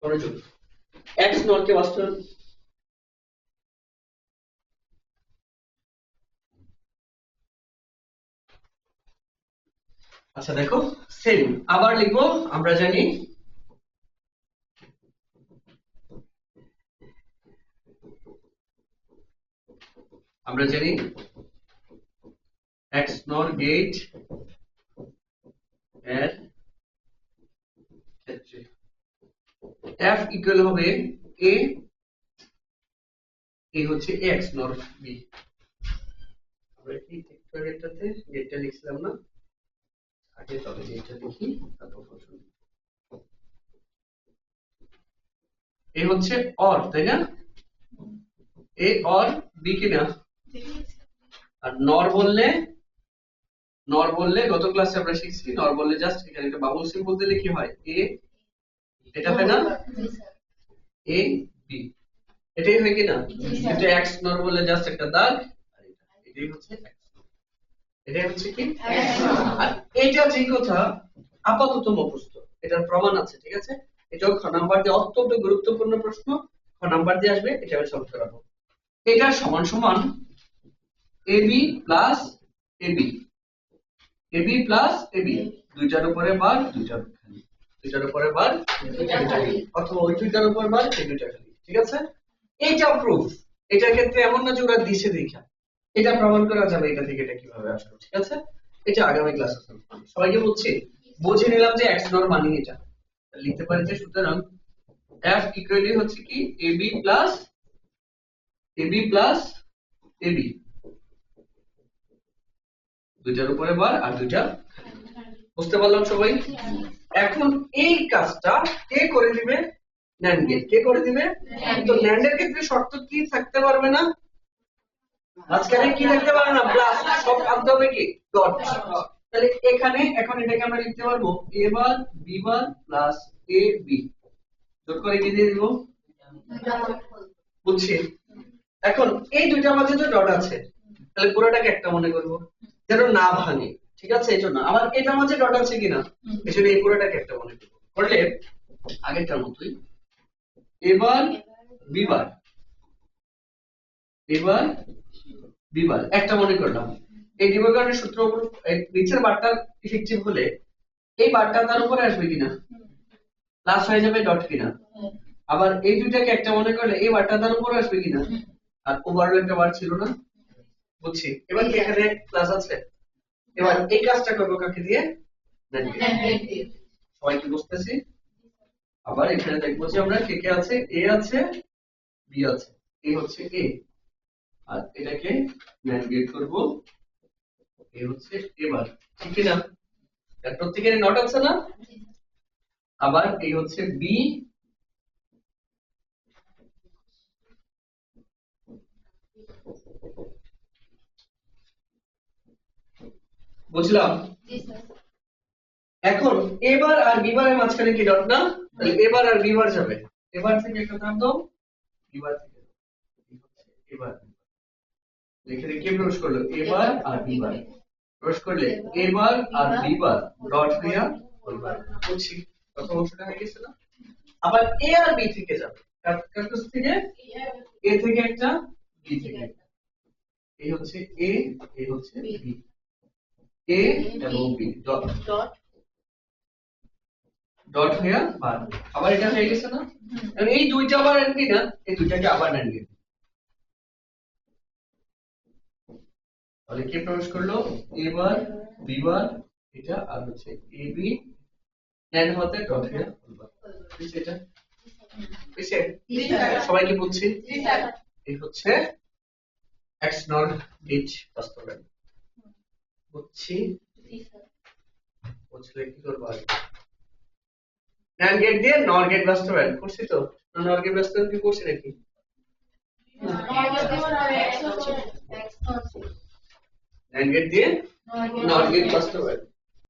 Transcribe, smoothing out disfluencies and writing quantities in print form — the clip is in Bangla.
মনোযোগ, এক্স নর কে বাস্তবায়ন। আচ্ছা দেখো সেম আবার লিখবো। আমরা জানি এক্স নর গেট এর ক্ষেত্রে f ইকুয়াল হবে a, এ হচ্ছে x নর b। আমরা কি একটু আগেরটাতে যেটা লিখছিলাম না, আগে তবে যেটা লিখি তারপর প্রশ্ন। এ হচ্ছে অর, তাই না? এ অর বি কিনা? আর নর বললে গত ক্লাসে আমরা শিখছি নর বললে জাস্ট এখানে একটা বাবল সিম্বল দিলে কি হয়, এ এটা হয় না, এ বি এটাই হয় কিনা? কিন্তু এক্স নর বললে জাস্ট একটা দাগ, আর এটাই হচ্ছে এক্স নর, এটাই হচ্ছে কি এক্স নর। আর এইটা যে কথা আপাতত মুখস্থ, এটার প্রমাণ আছে, ঠিক আছে? এটাও খ নাম্বার দিয়ে অত্যন্ত গুরুত্বপূর্ণ প্রশ্ন, খ নাম্বার দিয়ে আসবে, এটা আমি সলভ করাবো। এটা সমান সমান AB plus AB, AB plus AB, দুইটার উপরে বার দুইটার খালি, দুইটার উপরে বার দুইটার খালি, অথবা ওই দুইটার উপর বার এই দুইটা খালি, ঠিক আছে? এইটা প্রুফ। এটার ক্ষেত্রে এমন না যে ওরা দিছে দেখা, এটা প্রমাণ করা যাবে এটা থেকে এটা কিভাবে আসলো, ঠিক আছে? এটা আগামী ক্লাসে সবাইকে বলছি, বুঝে নিলাম যে এক্স নর মানে এটা লিখতে পারি যে সুতরাং f ইকুয়ালি হচ্ছে কি ab প্লাস ab, দুইটার উপরে বার আর দুইটা, বুঝতে পারলাম সবাই? এখন এই কাজটা কে করে দিবে? ন্যান্ড গেট কে করে দিবে? তো ন্যান্ড এর ক্ষেত্রে শর্ত কি থাকতে পারবে না? মাঝখানে কি থাকতে পারে না? প্লাস, সব আনতে হবে কি ডট। তাহলে এখানে এখন এটাকে আমরা লিখতে পারবো a bar b bar plus ab, যোগ করে কি দিয়ে দিব? বুঝছি? এখন এই দুইটার মাঝে যে ডট আছে তাহলে পুরোটাকে একটা মনে করব যেন না ভাঙে, ঠিক আছে? এই জন্য আবার এটার মাঝে ডট আছে কিনা, এই জন্য এই পুরোটাকে একটা মনে করব। করলে আগেরটার মতোই এবার বিবার, এবার বিবার একটা মনে করলাম। এই ডিভাইডারের সূত্র নিচের বারটা ইফেক্টিভ হলে এই বারটা তার উপরে আসবে কিনা, প্লাস হয়ে যাবে ডট কিনা। আবার এই দুইটাকে একটা মনে করলে এই বারটা তার উপরে আসবে কিনা, আর ওভারও একটা বার ছিল না, বুঝছি? এবার কি এখানে প্লাস আছে? এবার এই কাজটা করবো কাকে দিয়ে? সবাই কি বুঝতেছি? আবার এখানে দেখবো যে আমরা কে কে আছে, এ আছে বি আছে, এই হচ্ছে এ, আর এটাকে ন্যাভিগেট করব, এই হচ্ছে এবার, ঠিক কি না? এর প্রত্যেকের নট আছে না? আবার এই হচ্ছে বি, বুঝলাম? এখন এবার আর বিবারের মাঝখানে কি ডট না? তাহলে এবার আর বিবার যাবে, এবার থেকে একটা নাম দাও, বিবার থেকে এবার এখানে কে প্রবেশ করলো? এবার আর বিবার প্রবেশ করলে এবার আর বিবার ডট দিয়া বলবার, বুঝছি? প্রথম অংশটা হয়ে গেছে না? আবার এ আর বি থেকে যাবে, কার কাছ থেকে? এ থেকে একটা, বি থেকে একটা, এই হচ্ছে এ, এই হচ্ছে বি, এ এবং বি ডট ডট হয়ে বার, আবার এটা হয়ে গেছে না? এখন এই দুইটা আবার আনবি না, এই দুইটাকে আবার আনবি, তাহলে কে প্রবেশ করলো? এবার বিবার এটা আর হচ্ছে এ বি এন্ড হতে ডট হয়ে বার, বুঝছি? এটা বুঝছে সবাই কি বুঝছি? এই হচ্ছে এক্স নট গেট বাস্তবায়ন, বুঝছি? বুঝলে কি করবো আর ন্যান্ড গেট দিয়ে নর গেট বাস্তবায়ন করছি তো, নর গেট বাস্তবায়ন কি করছি নাকি? ন্যান্ড গেট দিয়ে নর গেট বাস্তবায়ন,